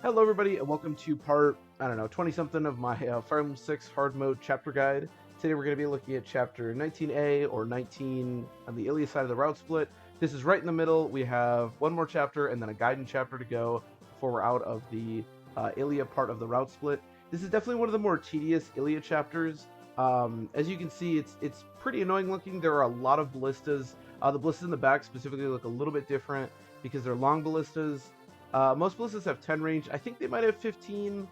Hello everybody and welcome to part, I don't know, 20-something of my Fire Emblem 6 hard mode chapter guide. Today we're going to be looking at chapter 19A or 19 on the Ilia side of the route split. This is right in the middle. We have one more chapter and then a guidance chapter to go before we're out of the Ilia part of the route split. This is definitely one of the more tedious Ilia chapters. As you can see, it's pretty annoying looking. There are a lot of ballistas. The ballistas in the back specifically look a little bit different because they're long ballistas. Most ballistas have 10 range. I think they might have 15.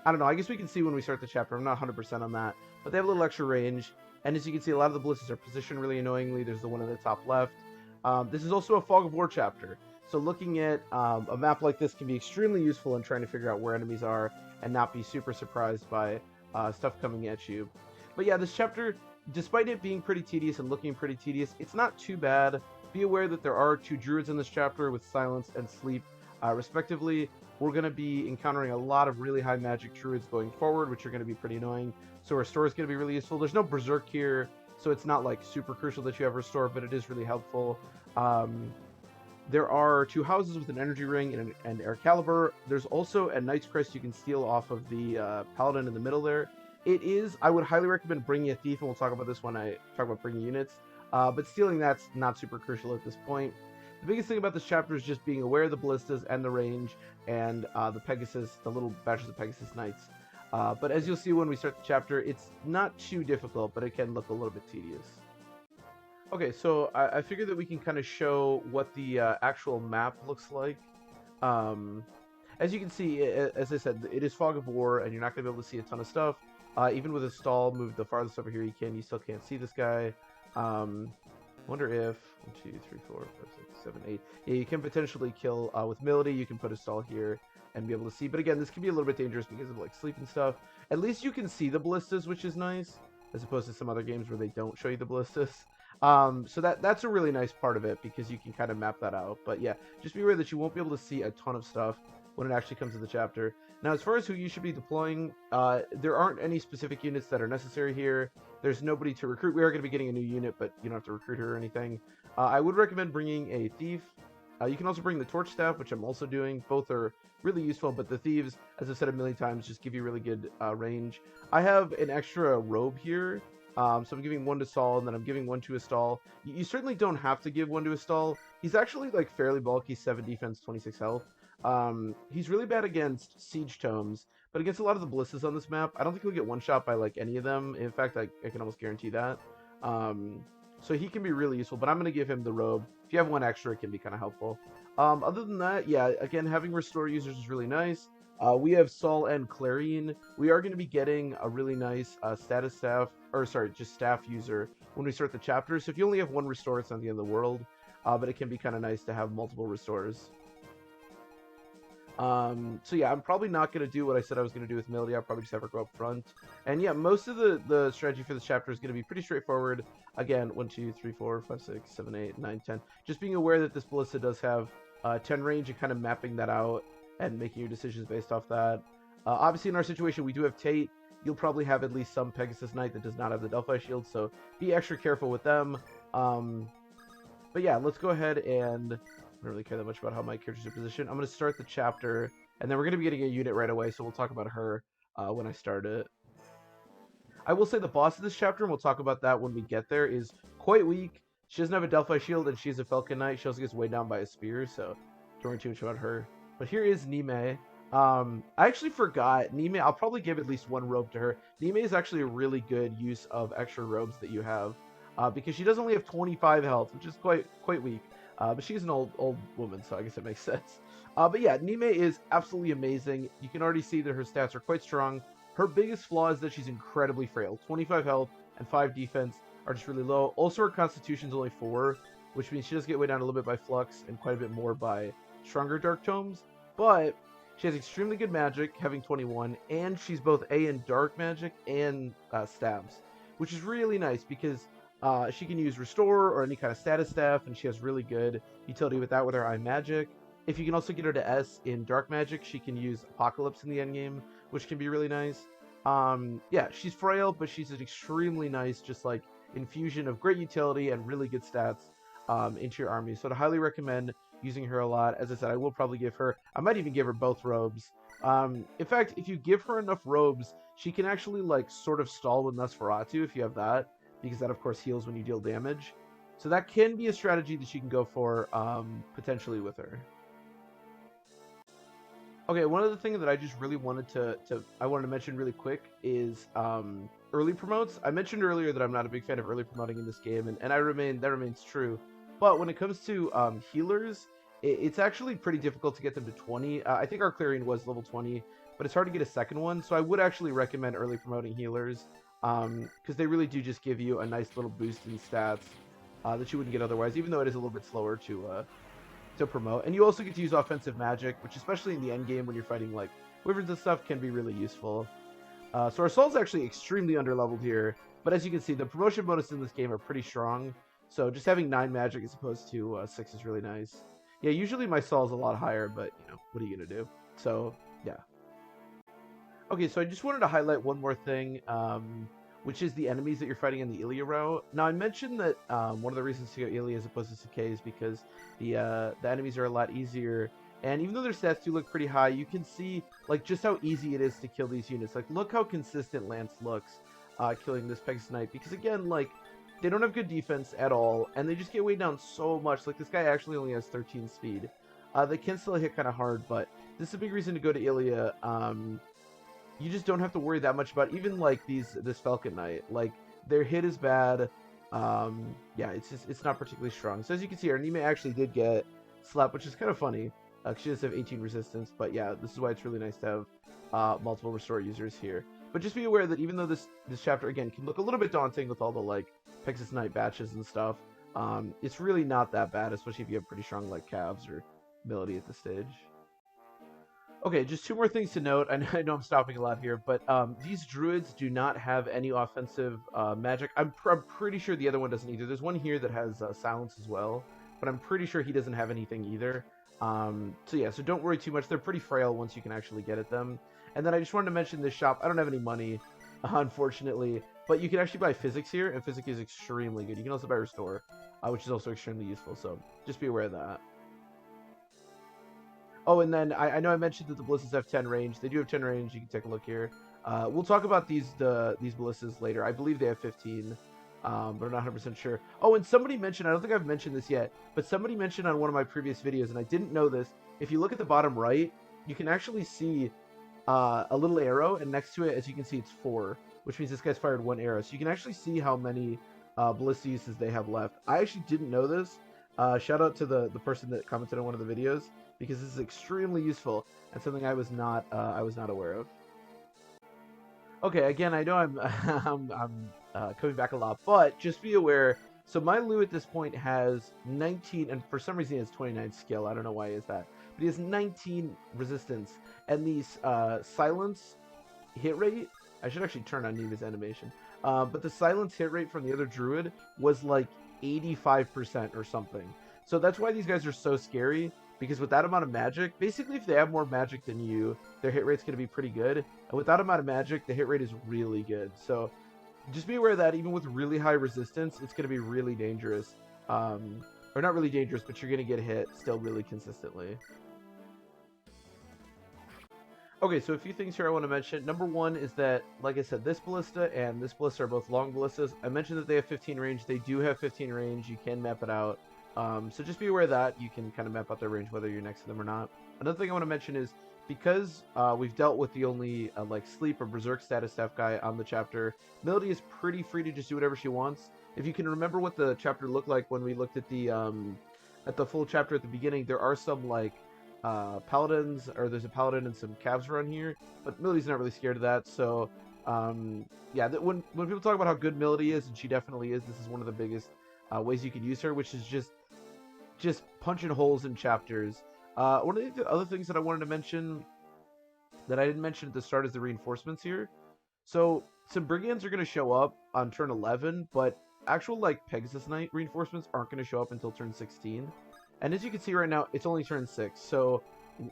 I don't know. I guess we can see when we start the chapter. I'm not 100% on that. But they have a little extra range. And as you can see, a lot of the ballistas are positioned really annoyingly. There's the one in the top left. This is also a Fog of War chapter. So looking at a map like this can be extremely useful in trying to figure out where enemies are and not be super surprised by stuff coming at you. But yeah, this chapter, despite it being pretty tedious and looking pretty tedious, it's not too bad. Be aware that there are 2 druids in this chapter with Silence and Sleep. Respectively, we're going to be encountering a lot of really high magic druids going forward, which are going to be pretty annoying. So restore is going to be really useful. There's no berserk here, so it's not like super crucial that you have restore, but it is really helpful. There are 2 houses with an energy ring and air caliber. There's also a knight's crest you can steal off of the paladin in the middle there. I would highly recommend bringing a thief, and we'll talk about this when I talk about bringing units. But stealing that's not super crucial at this point. The biggest thing about this chapter is just being aware of the ballistas and the range and the Pegasus, the little batches of Pegasus Knights. But as you'll see when we start the chapter, it's not too difficult, but it can look a little bit tedious. Okay, so I figured that we can kind of show what the actual map looks like. As you can see, as I said, it is Fog of War, and you're not going to be able to see a ton of stuff. Even with a stall moved the farthest over here you still can't see this guy. Wonder if 1, 2, 3, 4, 5, 6, 7, 8. Yeah, you can potentially kill with Melody. You can put a stall here and be able to see. But again, this can be a little bit dangerous because of like sleep and stuff. At least you can see the ballistas, which is nice, as opposed to some other games where they don't show you the ballistas. So that's a really nice part of it because you can kind of map that out. But yeah, just be aware that you won't be able to see a ton of stuff when it actually comes to the chapter. Now, as far as who you should be deploying, there aren't any specific units that are necessary here. There's nobody to recruit. We are going to be getting a new unit, but you don't have to recruit her or anything. I would recommend bringing a thief. You can also bring the torch staff, which I'm also doing. Both are really useful, but the thieves, as I've said a million times, just give you really good range. I have an extra robe here. So I'm giving 1 to Saul, and then I'm giving 1 to a stall. You certainly don't have to give 1 to a stall. He's actually like fairly bulky, 7 defense, 26 health. He's really bad against siege tomes, but against a lot of the ballistas on this map, I don't think he'll get one-shot by like any of them. In fact, I can almost guarantee that. So he can be really useful, but I'm going to give him the robe. If you have 1 extra, it can be kind of helpful. Other than that, yeah, again, having restore users is really nice. We have Saul and Clarine. We are going to be getting a really nice status staff, or sorry, just staff user when we start the chapter. So if you only have 1 restore, it's not the end of the world, but it can be kind of nice to have multiple restores. So yeah, I'm probably not going to do what I said I was going to do with Melody. I'll probably just have her go up front. And yeah, most of the strategy for this chapter is going to be pretty straightforward. Again, 1, 2, 3, 4, 5, 6, 7, 8, 9, 10. Just being aware that this ballista does have 10 range and kind of mapping that out and making your decisions based off that. Obviously, in our situation, we do have Tate. You'll probably have at least some Pegasus Knight that does not have the Delphi Shield, so be extra careful with them. But yeah, let's go ahead and... I don't really care that much about how my characters are positioned. I'm going to start the chapter, and then we're going to be getting a unit right away, so we'll talk about her when I start it. I will say the boss of this chapter, and we'll talk about that when we get there, is quite weak. She doesn't have a Delphi Shield, and she's a Falcon Knight. She also gets weighed down by a spear, so don't worry too much about her. But here is Niime. I actually forgot. Niime, I'll probably give at least 1 robe to her. Niime is actually a really good use of extra robes that you have, because she does only have 25 health, which is quite weak. But she's an old woman, so I guess it makes sense. But yeah, Niime is absolutely amazing. You can already see that her stats are quite strong. Her biggest flaw is that she's incredibly frail. 25 health and 5 defense are just really low. Also, her constitution's only 4, which means she does get weighed down a little bit by flux and quite a bit more by stronger dark tomes. But she has extremely good magic, having 21, and she's both A in dark magic and stabs, which is really nice because she can use Restore or any kind of status staff, and she has really good utility with that with her Eye Magic. If you can also get her to S in Dark Magic, she can use Apocalypse in the endgame, which can be really nice. Yeah, she's frail, but she's an extremely nice, just like, infusion of great utility and really good stats into your army. So I'd highly recommend using her a lot. As I said, I will probably give her, I might even give her both robes. In fact, if you give her enough robes, she can actually like sort of stall with Nosferatu if you have that, because that of course heals when you deal damage. So that can be a strategy that you can go for potentially with her. Okay, one other thing that I just really wanted to mention really quick is early promotes. I mentioned earlier that I'm not a big fan of early promoting in this game, and that remains true. But when it comes to healers, it's actually pretty difficult to get them to 20. I think our clearing was level 20, but it's hard to get a second one. So I would actually recommend early promoting healers because they really do just give you a nice little boost in stats that you wouldn't get otherwise, even though it is a little bit slower to promote. And you also get to use offensive magic, which especially in the end game when you're fighting like wyverns and stuff can be really useful. So our soul's actually extremely underleveled here, but as you can see, the promotion bonus in this game are pretty strong. So just having 9 magic as opposed to 6 is really nice. Yeah, usually my soul's a lot higher, but you know, what are you gonna do? So yeah. Okay, so I just wanted to highlight one more thing, which is the enemies that you're fighting in the Ilia route. Now, I mentioned that one of the reasons to go Ilia as opposed to Sakei is because the enemies are a lot easier. And even though their stats do look pretty high, you can see like just how easy it is to kill these units. Like, look how consistent Lance looks killing this Pegasus Knight. Because again, like, they don't have good defense at all, and they just get weighed down so much. Like, this guy actually only has 13 speed. They can still hit kind of hard, but this is a big reason to go to Ilia. You just don't have to worry that much about even like this Falcon Knight. Like their hit is bad. Yeah, it's not particularly strong. So as you can see, our Niime actually did get slapped, which is kind of funny. She does have 18 resistance, but yeah, this is why it's really nice to have multiple restore users here. But just be aware that even though this chapter again can look a little bit daunting with all the like Pegasus Knight batches and stuff, it's really not that bad, especially if you have pretty strong like calves or ability at this stage. Okay, just 2 more things to note. I know I'm stopping a lot here, but these druids do not have any offensive magic. I'm pretty sure the other one doesn't either. There's one here that has silence as well, but I'm pretty sure he doesn't have anything either. So yeah, so don't worry too much. They're pretty frail once you can actually get at them. And then I just wanted to mention this shop. I don't have any money, unfortunately, but you can actually buy physics here, and physics is extremely good. You can also buy restore, which is also extremely useful. So just be aware of that. Oh, and then I know I mentioned that the ballistas have 10 range. They do have 10 range. You can take a look here. We'll talk about these ballistas later. I believe they have 15, but I'm not 100% sure. Oh, and somebody mentioned, I don't think I've mentioned this yet, but somebody mentioned on one of my previous videos, and I didn't know this. If you look at the bottom right, you can actually see a little arrow, and next to it, as you can see, it's 4, which means this guy's fired 1 arrow. So you can actually see how many ballista uses they have left. I actually didn't know this. Shout out to the person that commented on one of the videos, because this is extremely useful and something I was not aware of. Okay, again, I know I'm coming back a lot, but just be aware. So my Lu at this point has 19, and for some reason he has 29 skill. I don't know why he has that, but he has 19 resistance, and these silence hit rate. I should actually turn on Niime's animation. But the silence hit rate from the other druid was like 85% or something. So that's why these guys are so scary, because with that amount of magic, basically if they have more magic than you, their hit rate's going to be pretty good. And with that amount of magic, the hit rate is really good. So just be aware that even with really high resistance, it's going to be really dangerous. Or not really dangerous, but you're going to get hit still really consistently. Okay, so a few things here I want to mention. Number 1 is that, like I said, this ballista and this ballista are both long ballistas. I mentioned that they have 15 range. They do have 15 range. You can map it out. So just be aware that you can kind of map out their range whether you're next to them or not. Another thing I want to mention is because we've dealt with the only like sleep or berserk status staff guy on the chapter, Melody is pretty free to just do whatever she wants. If you can remember what the chapter looked like when we looked at the full chapter at the beginning, there are some like paladins, or there's a paladin and some calves around here, but Melody's not really scared of that. So yeah, when people talk about how good Melody is, and she definitely is, this is one of the biggest ways you could use her, which is just punching holes in chapters. One of the other things that I wanted to mention that I didn't mention at the start is the reinforcements here. So some brigands are going to show up on turn 11, but actual like Pegasus Knight reinforcements aren't going to show up until turn 16. And as you can see right now, it's only turn 6. So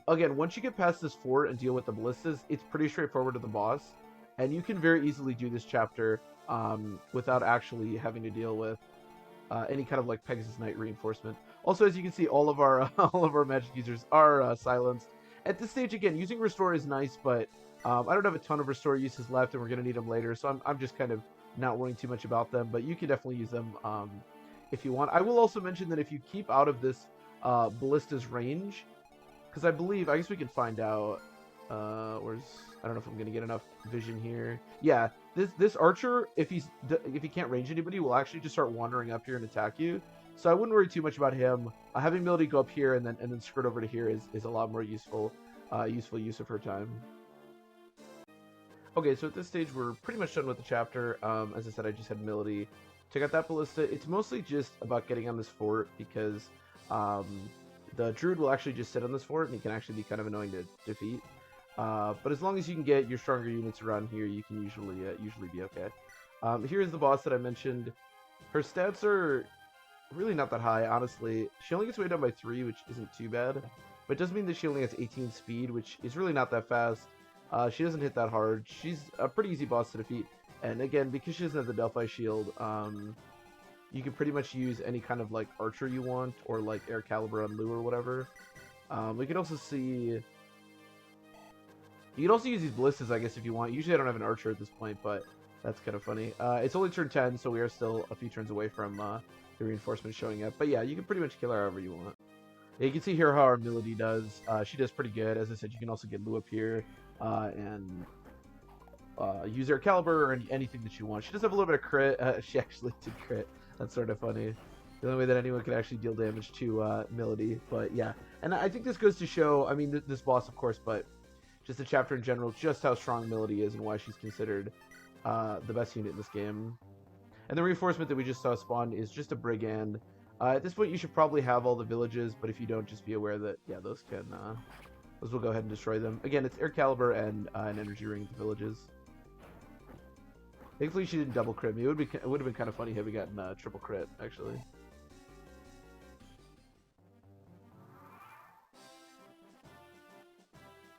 again, once you get past this fort and deal with the ballistas, it's pretty straightforward to the boss. And you can very easily do this chapter without actually having to deal with any kind of like Pegasus Knight reinforcement. Also, as you can see, all of our magic users are silenced, At this stage, again, using restore is nice, but I don't have a ton of restore uses left, and we're going to need them later, so I'm just kind of not worrying too much about them, but you can definitely use them if you want. I will also mention that if you keep out of this ballista's range, because I guess we can find out, I don't know if I'm going to get enough vision here. Yeah, this archer, if he can't range anybody, will actually just start wandering up here and attack you. So I wouldn't worry too much about him. Having ability go up here and then skirt over to here is a lot more useful use of her time. Okay, so at this stage we're pretty much done with the chapter. As I said, I just had Melody check out that ballista. It's mostly just about getting on this fort because the druid will actually just sit on this fort and he can actually be kind of annoying to defeat. But as long as you can get your stronger units around here, you can usually be okay. Here's the boss that I mentioned. Her stats are really not that high, honestly. She only gets weighed down by 3, which isn't too bad. But it does mean that she only has 18 speed, which is really not that fast. She doesn't hit that hard. She's a pretty easy boss to defeat. And again, because she doesn't have the Delphi shield, you can pretty much use any kind of like archer you want, or like Air Caliber on Lu or whatever. We can also see... You can also use these ballistas, I guess, if you want. Usually I don't have an archer at this point, but that's kind of funny. It's only turn 10, so we are still a few turns away from the reinforcements showing up. But yeah, you can pretty much kill her however you want. Yeah, you can see here how our Melody does. She does pretty good. As I said, you can also get Lu up here and use Air Caliber or anything that you want. She does have a little bit of crit. She actually did crit. That's sort of funny. The only way that anyone can actually deal damage to Melody. But yeah, and I think this goes to show, I mean, this boss, of course, but just the chapter in general, just how strong Melody is and why she's considered the best unit in this game. And the reinforcement that we just saw spawn is just a brigand. At this point, you should probably have all the villages, but if you don't, just be aware that, yeah, those will go ahead and destroy them. Again, it's Air Caliber and an energy ring at the villages. Thankfully, she didn't double crit me. It would have been kind of funny had we gotten triple crit, actually.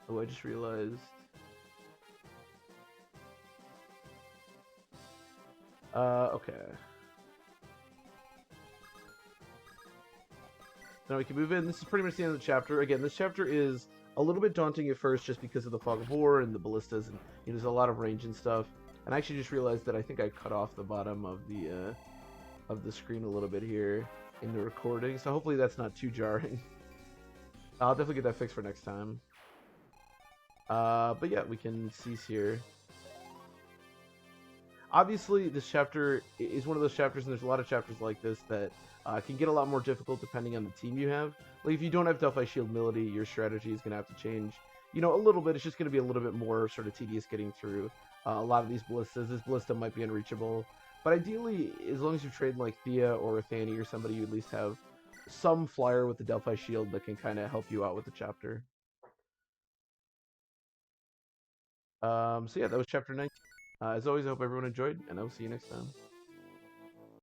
Oh, I just realized. Okay. Now we can move in. This is pretty much the end of the chapter. Again, this chapter is a little bit daunting at first just because of the fog of war and the ballistas, and there's a lot of range and stuff. And I actually just realized that I think I cut off the bottom of the screen a little bit here in the recording, so hopefully that's not too jarring. I'll definitely get that fixed for next time. But yeah, we can cease here. Obviously, this chapter is one of those chapters, and there's a lot of chapters like this that can get a lot more difficult depending on the team you have. Like, if you don't have Delphi Shield Melody, your strategy is going to have to change, a little bit. It's just going to be a little bit more sort of tedious getting through a lot of these ballistas. This ballista might be unreachable. But ideally, as long as you trade like Thea or Athani or somebody, you at least have some flyer with the Delphi Shield that can kind of help you out with the chapter. So yeah, that was chapter 19. As always, I hope everyone enjoyed, and I will see you next time.